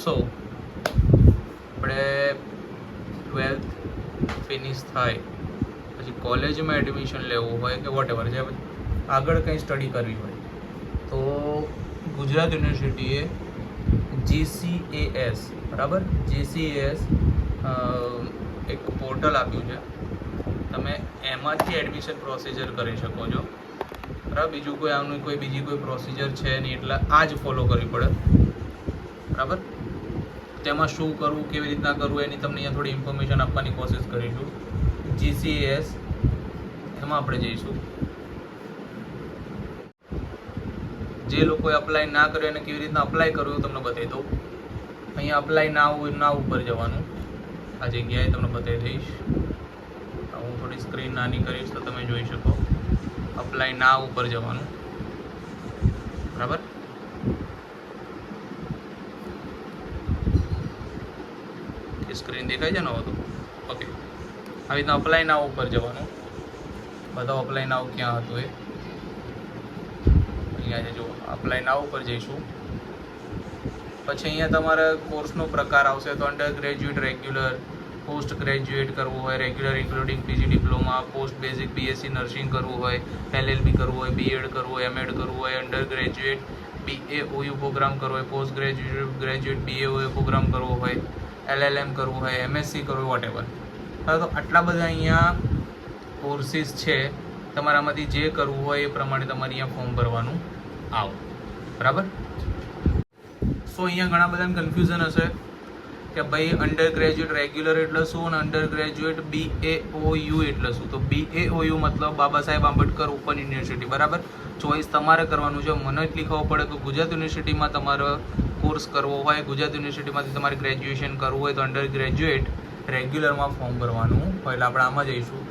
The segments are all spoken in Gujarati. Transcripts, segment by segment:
કરશો, આપણે 12th ફિનિશ થાય પછી કોલેજમાં એડમિશન લેવું હોય કે વોટેવર જે આગળ કંઈ સ્ટડી કરવી હોય તો ગુજરાત યુનિવર્સિટીએ GCAS બરાબર GCAS એક પોર્ટલ આપ્યું છે, તમે એમાંથી એડમિશન પ્રોસિજર કરી શકો છો બરાબર. બીજું કોઈ આનું બીજી કોઈ પ્રોસિજર છે નહીં, એટલે આ જ ફોલો કરવી પડે બરાબર. તેમાં શું કરવું કેવી રીતના કરવું એની તમને અહીંયા થોડી ઇન્ફોર્મેશન આપવાની કોશિશ કરીશું. GCAS એમાં આપણે જઈશું. જે લોકોએ અપ્લાય ના કર્યું એને કેવી રીતના અપ્લાય કરવું તમને બતાવી દઉં. અહીંયા અપ્લાય ના ઉપર જવાનું, આ જગ્યાએ તમને બતાવી દઈશ. હું થોડી સ્ક્રીન નાની કરીશ તો તમે જોઈ શકો. અપ્લાય ના ઉપર જવાનું બરાબર. સ્ક્રીન દેખાય છે ને હવે તો ઓકે. આવી રીતના અપ્લાય ના ઉપર જવાનું. બધા અપ્લાય નાવ ક્યાં હતું એ અહીંયા છે, જો અપ્લાય નાવ ઉપર જઈશું. પછી અહીંયા તમારે કોર્સનો પ્રકાર આવશે તો under graduate, regular, post graduate કરવું હોય, regular including PG diploma, post basic BSc nursing કરવું હોય, LLB કરવું હોય, B.Ed કરવું હોય, M.Ed કરવું હોય, અંડર ગ્રેજ્યુએટ BA પ્રોગ્રામ કરવો હોય, પોસ્ટ ગ્રેજ્યુએટ BA પ્રોગ્રામ કરવો હોય, LLM કરવું હોય, MSc કરવું હોય, વોટેવર. હવે તો આટલા બધા અહીંયા કોર્સીસ છે, તમારામાંથી જે કરવું હોય એ પ્રમાણે તમારે અહીંયા ફોર્મ ભરવાનું આવો બરાબર. સો અહીંયા ઘણા બધાને કન્ફ્યુઝન હશે કે ભાઈ અંડર ગ્રેજ્યુએટ રેગ્યુલર એટલે શું અને અંડર ગ્રેજ્યુએટ BAOU એટલે શું. તો BAOU મતલબ બાબા સાહેબ આંબેડકર ઓપન યુનિવર્સિટી બરાબર. ચોઈસ તમારે કરવાનું છે. મને જ લીખવું પડે કે ગુજરાત યુનિવર્સિટીમાં તમારો કોર્સ કરવો હોય, ગુજરાત યુનિવર્સિટીમાંથી તમારે ગ્રેજ્યુએશન કરવું હોય તો અંડર ગ્રેજ્યુએટ રેગ્યુલરમાં ફોર્મ ભરવાનું હોય. એટલે આપણે આમાં જઈશું.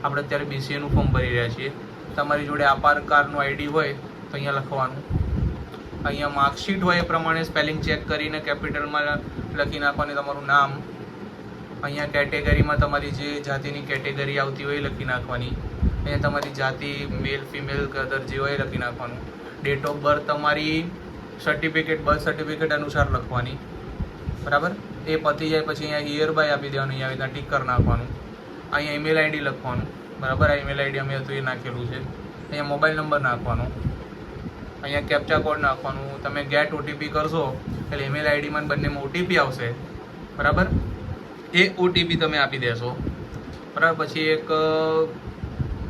આપણે અત્યારે BCAનું ફોર્મ ભરી રહ્યા છીએ. તમારી જોડે આધાર કાર્ડનું ID હોય તો અહીંયા લખવાનું. અહીંયા માર્કશીટ હોય એ પ્રમાણે સ્પેલિંગ ચેક કરીને કેપિટલમાં લખી નાખવાની તમારું નામ. અહીંયા કેટેગરીમાં તમારી જે જાતિની કેટેગરી આવતી હોય એ લખી નાખવાની. અહીંયા તમારી જાતિ મેલ ફિમેલ કે અધર જે હોય એ લખી નાખવાનું. ડેટ ઓફ બર્થ તમારી બર્થ સર્ટિફિકેટ અનુસાર લખવાની બરાબર. એ પતી જાય પછી અહીંયા હિયર બાય આપી દેવાનું. અહીંયા આવી રીતના ટીક કરી નાખવાનું. અહીંયા ઈમેલ ID લખવાનું બરાબર. આ ઈમેલ ID અમે હતું એ નાખેલું છે. અહીંયા મોબાઈલ નંબર નાખવાનો. અહીંયા કેપ્ચા કોડ નાખવાનું. તમે ગેટ OTP કરશો એટલે ઈમેલ IDમાં બંનેમાં OTP આવશે બરાબર. એ OTP તમે આપી દેશો બરાબર. પછી એક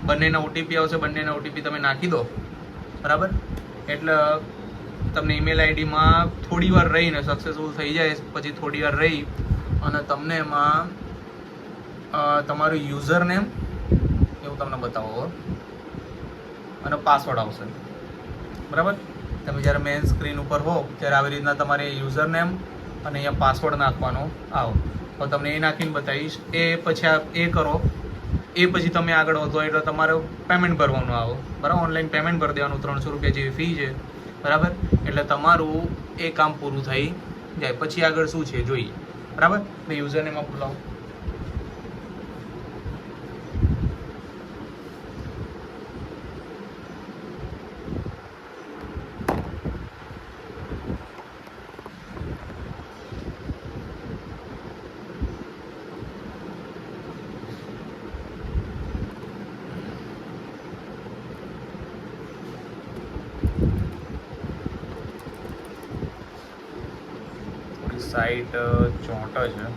બંનેના OTP આવશે, બંનેના OTP તમે નાખી દો બરાબર. એટલે તમને ઈમેલ IDમાં થોડી વાર રહીને સક્સેસફુલ થઈ જાય પછી થોડી વાર રહી અને તમને એમાં તમારું યુઝર નેમ એવું તમને બતાવો અને પાસવર્ડ આવશે બરાબર. તમે જ્યારે મેઇન સ્ક્રીન ઉપર હો ત્યારે આવી રીતના તમારે યુઝર નેમ અને અહીંયા પાસવર્ડ નાખવાનો આવો. તો તમને એ નાખીને બતાવીશ. એ પછી એ કરો એ પછી તમે આગળ વધો એટલે તમારે પેમેન્ટ ભરવાનું આવો બરાબર. ઓનલાઈન પેમેન્ટ ભરી દેવાનું. 300 રૂપિયા જેવી ફી છે બરાબર. એટલે તમારું એ કામ પૂરું થઈ જાય. પછી આગળ શું છે જોઈએ બરાબર. મેં યુઝર નેમ બોલાવો. સાઈટ ચોંટ છે.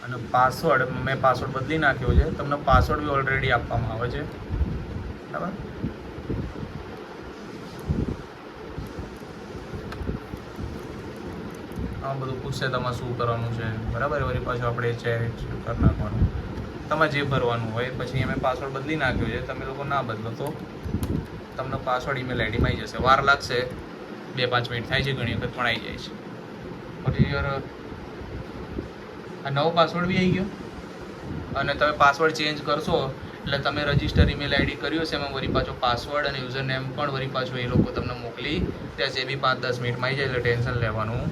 અને પાસવર્ડ મેં પાસવર્ડ બદલી નાખ્યો છે. તમને પાસવર્ડ બી ઓલરેડી આપવામાં આવે છે બરાબર. આ બધું પૂછશે તમારે શું કરવાનું છે બરાબર. વળી પાછું આપણે ચેક કરી નાખવાનું તમારે જે ભરવાનું હોય. પછી મેં પાસવર્ડ બદલી નાખ્યો છે. તમે લોકો ના બદલો તો તમને પાસવર્ડ ઈમેલ આઈડીમાં આવી જશે. વાર લાગશે, 2-5 મિનિટ થાય છે ઘણી વખત પણ આવી જાય છે. પછી આ નવો પાસવર્ડ બી આવી ગયો અને તમે પાસવર્ડ ચેન્જ કરશો એટલે તમે રજિસ્ટર ઈમેલ આઈડી કર્યું છે એમાં વળી પાછો પાસવર્ડ અને યુઝર નેમ પણ વળી પાછો એ લોકો તમને મોકલી ત્યાં છે બી 5-10 મિનિટમાં આવી જાય. એટલે ટેન્શન લેવાનું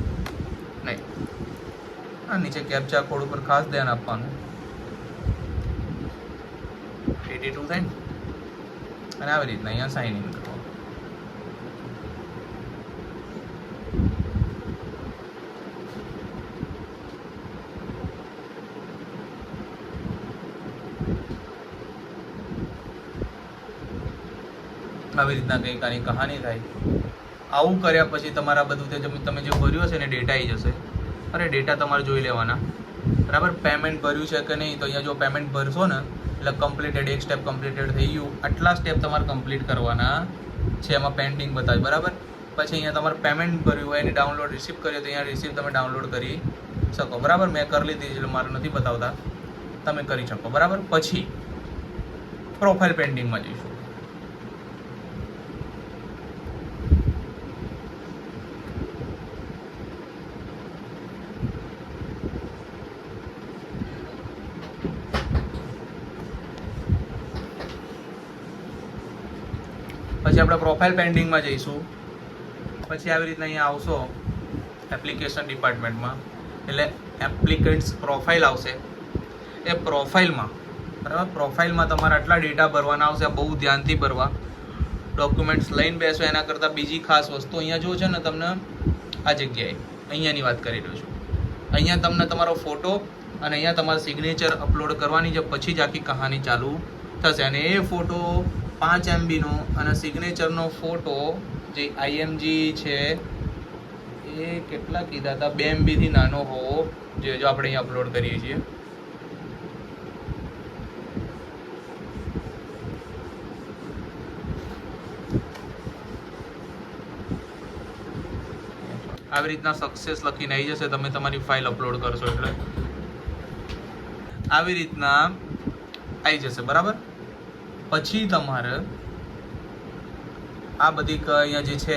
નહીં. આ નીચે કેપ્ચા કોડ ઉપર ખાસ ધ્યાન આપવાનું. 82 થાય ને. અને આવી રીતના અહીંયા સાઇન ઇન કરવાનું. આવી રીતના કંઈક આની કહાની થાય. આવું કર્યા પછી તમારા બધું તમે જે ભર્યું હશે ને ડેટા આવી જશે. અરે ડેટા તમારે જોઈ લેવાના, બરાબર. પેમેન્ટ ભર્યું છે કે નહીં, તો અહીંયા જો પેમેન્ટ ભરશો ને એટલે કમ્પ્લીટેડ, એક સ્ટેપ કમ્પ્લીટેડ થઈ ગયું. આટલા સ્ટેપ તમારે કમ્પ્લીટ કરવાના છે, એમાં પેન્ડિંગ બતાવે, બરાબર. પછી અહીંયા તમારે પેમેન્ટ ભર્યું હોય એની ડાઉનલોડ રિસીપ કરીએ તો અહીંયા રિસીપ તમે ડાઉનલોડ કરી શકો, બરાબર. મેં કરી લીધી એટલે મારે નથી બતાવતા, તમે કરી શકો, બરાબર. પછી પ્રોફાઇલ પેન્ડિંગમાં જઈશું. પછી આપણે પ્રોફાઇલ પેન્ડિંગમાં જઈશું. પછી આવી રીતના અહીંયા આવશો એપ્લિકેશન ડિપાર્ટમેન્ટમાં, એટલે એપ્લિકેન્ટ્સ પ્રોફાઇલ આવશે. એ પ્રોફાઇલમાં, બરાબર, પ્રોફાઇલમાં તમારે આટલા ડેટા ભરવાના આવશે. બહુ ધ્યાનથી ભરવા. ડોક્યુમેન્ટ્સ લઈને બેસો. એના કરતાં બીજી ખાસ વસ્તુ અહીંયા જો છે ને, તમને આ જગ્યાએ અહીંયાની વાત કરી રહ્યો છું. અહીંયા તમને તમારો ફોટો અને અહીંયા તમારે સિગ્નેચર અપલોડ કરવાની છે. પછી જ આખી કહાની ચાલુ થશે. અને એ ફોટો 5 MB નો અને સિગ્નેચરનો ફોટો જે IMG છે એ કેટલા કીધા હતા, 2 MB થી નાનો હોવો જોઈએ. જો આપણે અહીંયા અપલોડ કરીએ છીએ, આવી રીતના સક્સેસ લખીને આવી જશે. તમે તમારી ફાઇલ અપલોડ કરશો એટલે આવી રીતના આવી જશે, બરાબર. પછી તમારે આ બધી અહીંયા જે છે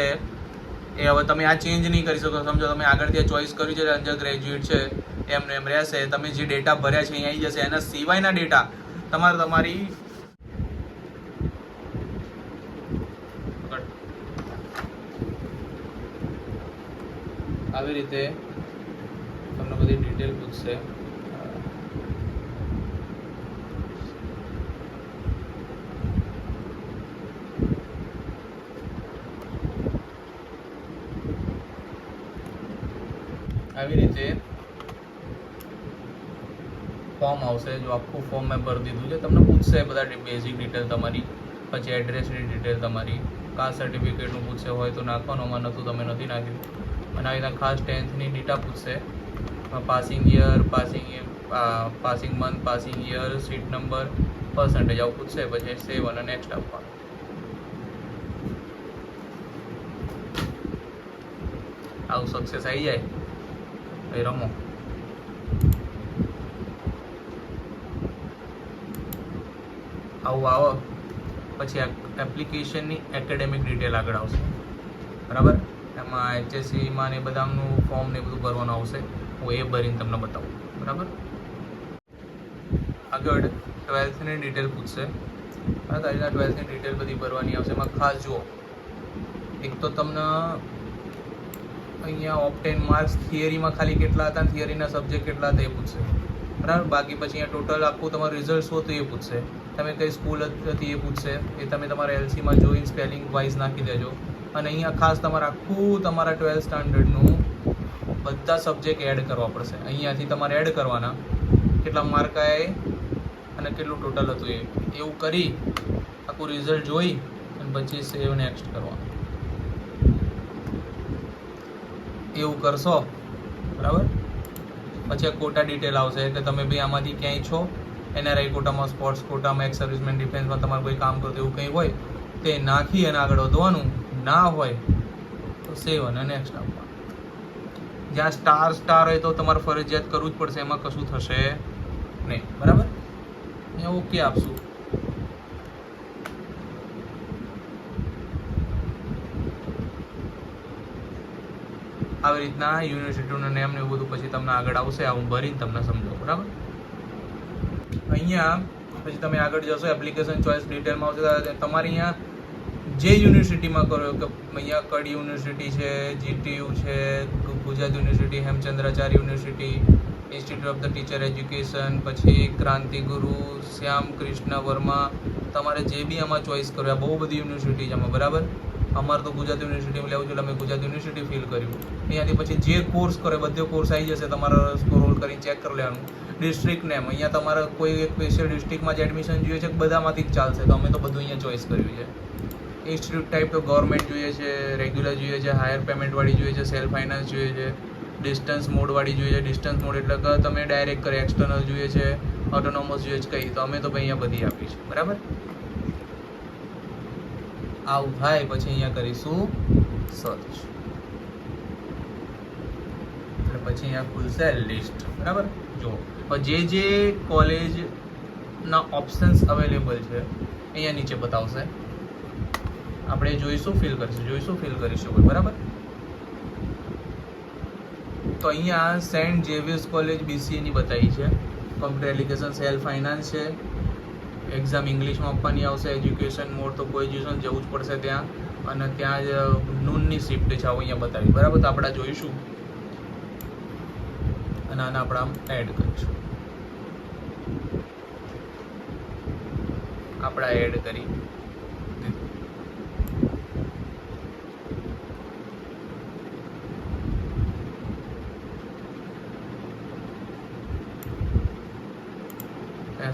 એ હવે તમે આ ચેન્જ નહીં કરી શકો. સમજો તમે આગળથી આ ચોઈસ કર્યું છે, અંડર ગ્રેજ્યુએટ છે, એમને એમ રહેશે. તમે જે ડેટા ભર્યા છે અહીંયા આવી જશે. એના સિવાયના ડેટા તમારે તમારી આવી રીતે તમને બધી ડિટેલ પૂછશે. આવી રીતે ફોર્મ આવશે. જો આખું ફોર્મ મેં ભરી દીધું છે. તમને પૂછશે બધા બેઝિક ડિટેલ તમારી, પછી એડ્રેસની ડિટેલ તમારી, કાસ્ટ સર્ટિફિકેટનું પૂછશે હોય તો નાખવાનું, આમાં નહોતું તમે નથી નાખ્યું. અને આવી રીતના ખાસ 10thની ડેટા પૂછશે. Passing year, passing month, passing year, seat number, percentage આવું પૂછશે. પછી સેવ અને નેક્સ્ટ આપવાનું. આવું સક્સેસ આવી જાય રમો. આવું આવો પછી એપ્લિકેશનની એકેડેમિક ડિટેલ આગળ આવશે, બરાબર. એમાં HSCમાં ને બધાનું ફોર્મ ને બધું ભરવાનું આવશે. હું એ ભરીને તમને બતાવું, બરાબર. આગળ 12thની ડિટેલ પૂછશે. તારીના 12thની ડિટેલ બધી ભરવાની આવશે. એમાં ખાસ જુઓ, એક તો તમને અહીંયા ઓપ્ટેન માર્ક્સ થિયરીમાં ખાલી કેટલા હતા, થિયરીના સબ્જેક્ટ કેટલા હતા એ પૂછશે, બરાબર. બાકી પછી અહીંયા ટોટલ આખું તમારું રિઝલ્ટ શું હતું એ પૂછશે. તમે કઈ સ્કૂલ હતી એ પૂછશે. એ તમે તમારા LCમાં જોઈને સ્પેલિંગ વાઇઝ નાખી દેજો. અને અહીંયા ખાસ તમારે આખું તમારા 12th સ્ટાન્ડર્ડનું બધા સબ્જેક્ટ એડ કરવા પડશે. અહીંયાથી તમારે એડ કરવાના, કેટલા માર્ક આવ્યા અને કેટલું ટોટલ હતું એ. એવું કરી આખું રિઝલ્ટ જોઈ અને પછી સેવ નેક્સ્ટ કરવાનું. એવું કરશો, બરાબર. પછી આ કોટા ડિટેલ આવશે કે તમે ભાઈ આમાંથી ક્યાંય છો, NRI કોટામાં, સ્પોર્ટ્સ કોટામાં, એક્સ સર્વિસમેન, ડિફેન્સમાં તમારે કોઈ કામ કરતું એવું કંઈ હોય તે નાખી અને આગળ વધવાનું. ના હોય તો સેવ અને નેક્સ્ટ આપવાનું. જ્યાં સ્ટાર હોય તો તમારે ફરજિયાત કરવું જ પડશે. એમાં કશું થશે નહીં, બરાબર. અહીંયા ઓકે આપશું. આવી રીતના યુનિવર્સિટીનું નેમ ને એવું બધું પછી તમને આગળ આવશે. હું ભરીને તમને સમજાવું, બરાબર. અહીંયા પછી તમે આગળ જશો, એપ્લિકેશન ચોઇસ ડિટેલમાં આવશે. તમારે અહીંયા જે યુનિવર્સિટીમાં કરો, કે અહીંયા કડી યુનિવર્સિટી છે, GTU છે, Gujarat university, Hemchandracharya university, institute of the teacher education, પછી ક્રાંતિગુરુ, શ્યામ કૃષ્ણ વર્મા, તમારે જે બી આમાં ચોઈસ કરો. આ બહુ બધી યુનિવર્સિટી છે આમાં, બરાબર. અમારે તો ગુજરાત યુનિવર્સિટીમાં લેવું છે એટલે અમે ગુજરાત યુનિવર્સિટી ફિલ કર્યું. અહીંયાથી પછી જે કોર્સ કરે બધો કોર્સ આવી જશે, તમારે સ્ક્રોલ કરીને ચેક કરી લેવાનું. ડિસ્ટ્રિક્ટ નેમ, અહીંયા તમારે કોઈ એક સ્પેશિયલ ડિસ્ટ્રિક્ટમાં જ એડમિશન જોઈએ છે, બધામાંથી જ ચાલશે, તો અમે તો બધું અહીંયા ચોઈસ કર્યું છે. ઇન્સ્ટિટ્યૂટ ટાઈપ તો ગવર્મેન્ટ જોઈએ છે, રેગ્યુલર જોઈએ છે, હાયર પેમેન્ટવાળી જોઈએ છે, સેલ્ફ ફાઇનાન્સ જોઈએ છે, ડિસ્ટન્સ મોડવાળી જોઈએ છે. ડિસ્ટન્સ મોડ એટલે કે તમે ડાયરેક્ટ કરે, એક્સટર્નલ જોઈએ છે, ઓટોનોમસ જોઈએ છે, કઈ તો અમે તો ભાઈ અહીંયા બધી આપી છે, બરાબર. આવું થાય પછી અહીંયા કરીશું સર્ચ, એટલે પછી અહીંયા ખુલશે લિસ્ટ, બરાબર. જો જે કોલેજના ઓપ્શન્સ અવેલેબલ છે અહીંયા નીચે બતાવશે. આપણે જોઈશું, ફિલ કરીશું, બરાબર. તો અહીંયા સેન્ટ ઝેવિયર્સ કોલેજ BCA ની બતાવી છે. કોમ્પ્યુટર એપ્લિકેશન, સેલ્ફ ફાઇનાન્સ છે. એક્ઝામ ઇંગ્લિશમાં આપવાની આવશે. એજ્યુકેશન મોડ તો કોઈ જવું જ પડશે ત્યાં, અને ત્યાં જ નૂનની શિફ્ટ છે, આવું અહીંયા બતાવી, બરાબર. તો આપણે જોઈશું અને આને આપણે આમ એડ કરીશું. આપણે એડ કરી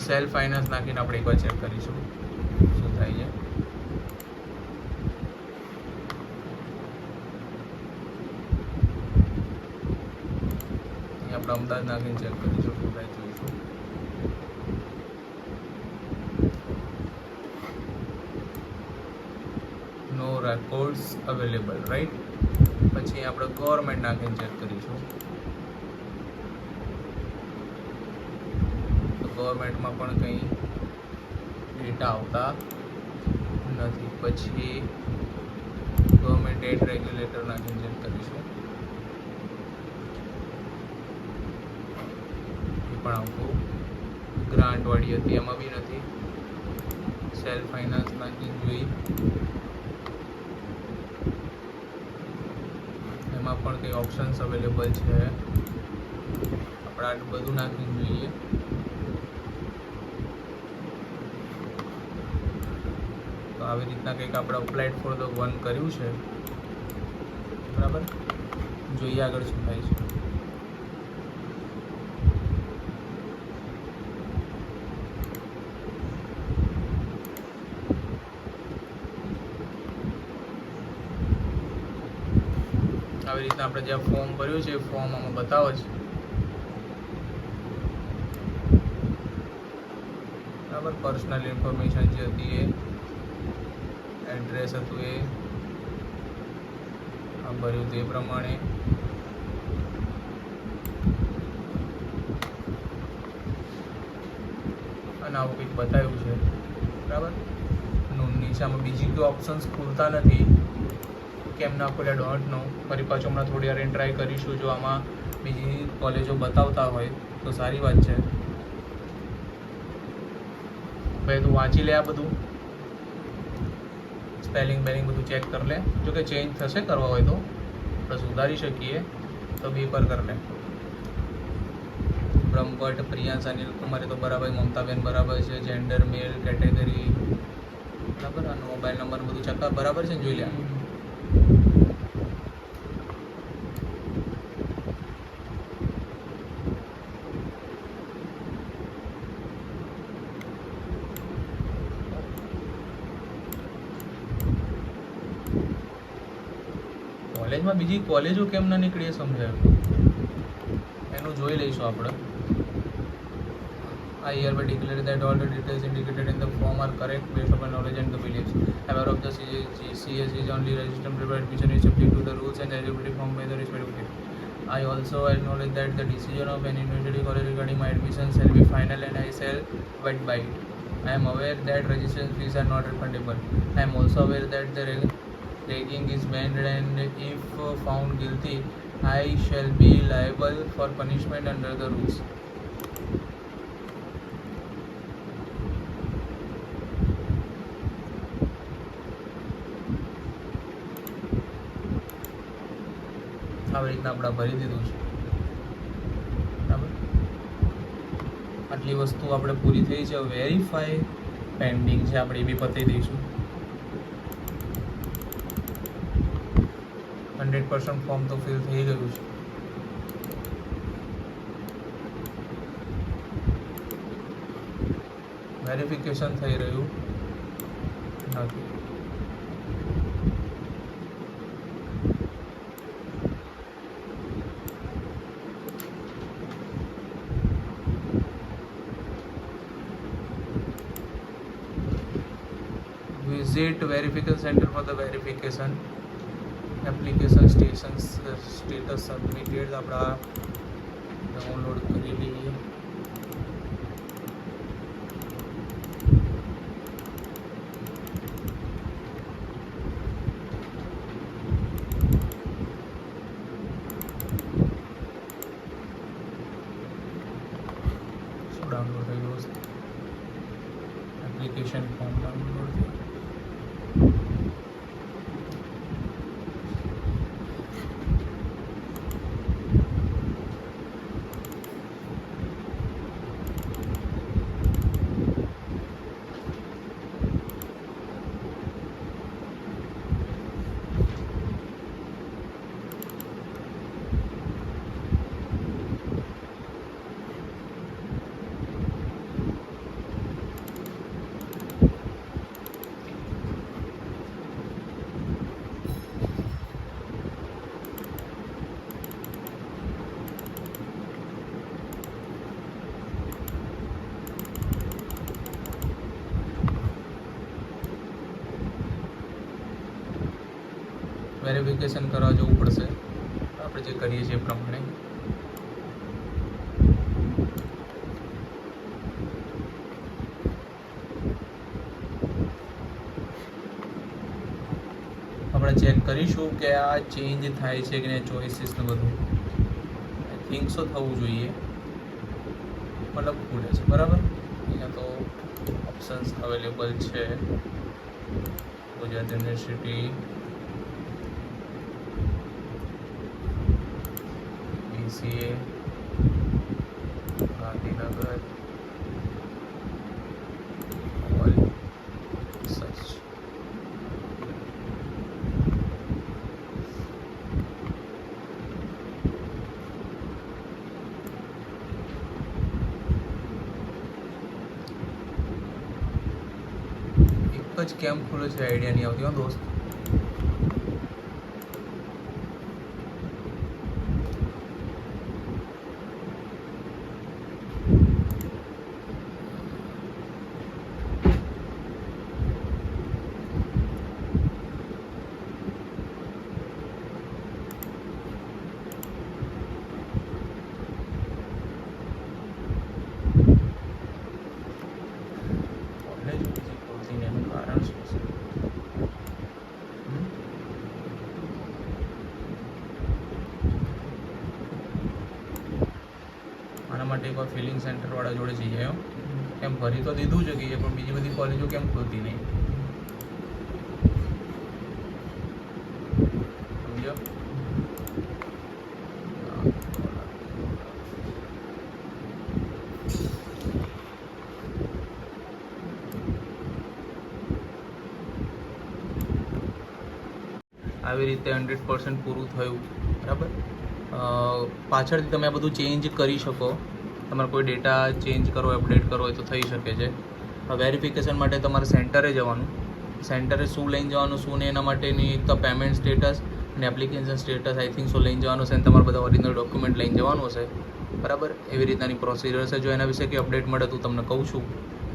સેલ્ફ ફાઇનાન્સ નાખીને આપણે એકવાર ચેક કરીશું શું થાય છે. આપણે અમદાવાદ નાખીને ચેક કરીશું શું થાય, જોઈશું. નો રેકોર્ડ્સ અવેલેબલ, રાઈટ. પછી આપણે ગવર્મેન્ટ નાખીને ચેક કરીશું. ગવર્મેન્ટમાં પણ કંઈ ડેટા આવતા નથી. પછી ગવર્મેન્ટ એડ રેગ્યુલેટર નાખીને ચેક કરીશું, એ પણ આવતું. ગ્રાન્ટવાળી હતી એમાં બી નથી. સેલ્ફ ફાઇનાન્સ નાખીને જોઈ, એમાં પણ કંઈ ઓપ્શન્સ અવેલેબલ છે. આપણે આટલું બધું નાખીને જોઈએ. તો આવી રીતના કંઈક આપણે અપ્લાઇડ ફોર ધ વન કર્યું છે, બરાબર. જોઈએ આગળ શું થાય છે. આવી રીતના આપણે જ્યાં ફોર્મ ભર્યું છે એ ફોર્મ આમાં બતાવે છે, બરાબર. પર્સનલ ઇન્ફોર્મેશન જે હતી એ, એડ્રેસ હતું એ આ ભર્યું તે પ્રમાણે. અને આવું કંઈક બતાવ્યું છે, બરાબર. નીચે આમાં બીજી કોઈ ઓપ્શન્સ ખુલતા નથી, કેમ ના ખોલ્યા ડોન્ટ નો. ફરી પાછું હમણાં થોડી વાર ટ્રાય કરીશું. જો આમાં બીજી કોલેજો બતાવતા હોય તો સારી વાત છે. ભાઈ તું વાંચી લે, આ બધું સ્પેલિંગ બેલિંગ બધું ચેક કરી લે. જો કે ચેન્જ થશે, કરવા હોય તો આપણે સુધારી શકીએ, તો બી પર કરી લે. બ્રહ્મભટ્ટ, પ્રિયાંશ, અનિલ કુમાર તો બરાબર. મમતાબેન બરાબર છે. જેન્ડર મેલ, કેટેગરી બરાબર. અને મોબાઈલ નંબર બધું ચેક બરાબર છે, જોઈ લે. કોલેજમાં બીજી કોલેજો કેમ ના નીકળીએ સમજાયું, એનું જોઈ લઈશું આપણે. I hereby declare that all the details indicated in the form are correct based upon knowledge and the beliefs. Aware of the CS is only registered for admission is subject to the rules and eligibility formed by the respective state. I also acknowledge that the decision of an university college regarding my admission shall be final and I shall abide by it. I am aware that registration fees are not refundable. I am also aware that the ragging is banned and if found guilty, I shall be liable for punishment under the rules. આવી રીતના આપણે ભરી દીધું છે, બરાબર. આટલી વસ્તુ આપણે પૂરી થઈ છે. વેરીફાઈ પેન્ડિંગ છે, આપણે એ બી પતાવી દઈશું. 100% ફોર્મ તો ફિલ થઈ ગયું છે. વેરિફિકેશન થઈ રહ્યું નથી. Visit verification center for the verification. Application status submitted. આપણા ડાઉનલોડ કરી લઈએ. ડાઉનલોડ થયું છે એપ્લિકેશન ફોર્મ ડાઉનલોડ થયું. વેરિફિકેશન કરવા જવું પડશે આપણે જે કરીએ છીએ એ પ્રમાણે. આપણે ચેક કરીશું કે આ ચેન્જ થાય છે કે નહીં, ચોઇસીસ ને બધું. આઈ થિંક સો થવું જોઈએ, મતલબ ખુલે છે બરાબર. અહીંયા તો ઓપ્શન્સ અવેલેબલ છે. Gujarat university, BCA, Gandhinagar, all search. એક જ કેમ ખુલે છે આઈડિયા નહીં આવતી હો દોસ્ત. આના માટે એકવાર ફિલિંગ સેન્ટરવાળા જોડે જઈએ. કેમ ભરી તો દીધું છે કે પણ બીજી બધી કોલેજો કેમ ખોલતી નહીં, સમજો? આવી રીતે 100% પૂરું થયું બરાબર. પાછળથી તમે આ બધું ચેન્જ કરી શકો. તમારે કોઈ ડેટા ચેન્જ કરવો, અપડેટ કરવો હોય તો થઈ શકે છે. વેરિફિકેશન માટે તમારે સેન્ટરે જવાનું. સેન્ટરે શું લઈને જવાનું, શું નહીં, એના માટેની તો પેમેન્ટ સ્ટેટસ અને એપ્લિકેશન સ્ટેટસ આઈ થિંક શું લઈને જવાનું છે, અને તમારે બધા ઓરિજિનલ ડોક્યુમેન્ટ લઈને જવાનું હશે બરાબર. એવી રીતનાની પ્રોસિજર છે. જો એના વિશે કંઈ અપડેટ મળે તો તમને કહું છું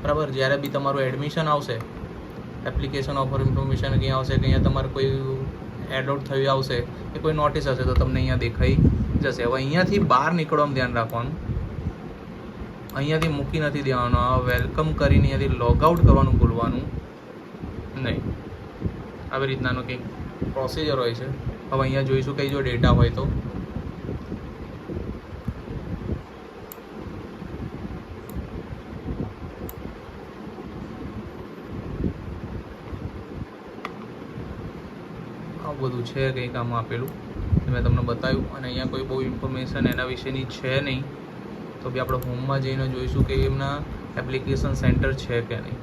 બરાબર. જ્યારે બી તમારું એડમિશન આવશે, એપ્લિકેશન ઓફર ઇન્ફોર્મેશન કંઈ આવશે, કે અહીંયા તમારે કોઈ એડ આઉટ થયું આવશે કે કોઈ નોટિસ હશે તો તમને અહીંયા દેખાઈ જશે. હવે અહીંયાથી બહાર નીકળવામાં ધ્યાન રાખવાનું. અહીંયાથી મૂકી નથી દેવાનું. આ વેલકમ કરીને અહીંયાથી લોગઆઉટ કરવાનું ભૂલવાનું નહીં. આવી રીતનાનો કંઈક પ્રોસિજર હોય છે. હવે અહીંયા જોઈશું કંઈ જો ડેટા હોય તો બધું છે કંઈક આમાં આપેલું મેં તમને બતાવ્યું. અને અહીંયા કોઈ બહુ ઇન્ફોર્મેશન એના વિશેની છે નહીં. તો બી આપણે હોમમાં જઈને જોઈશું કે એમના એપ્લિકેશન સેન્ટર છે કે નહીં.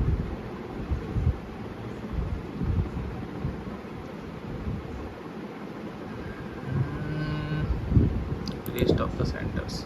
List of the centres.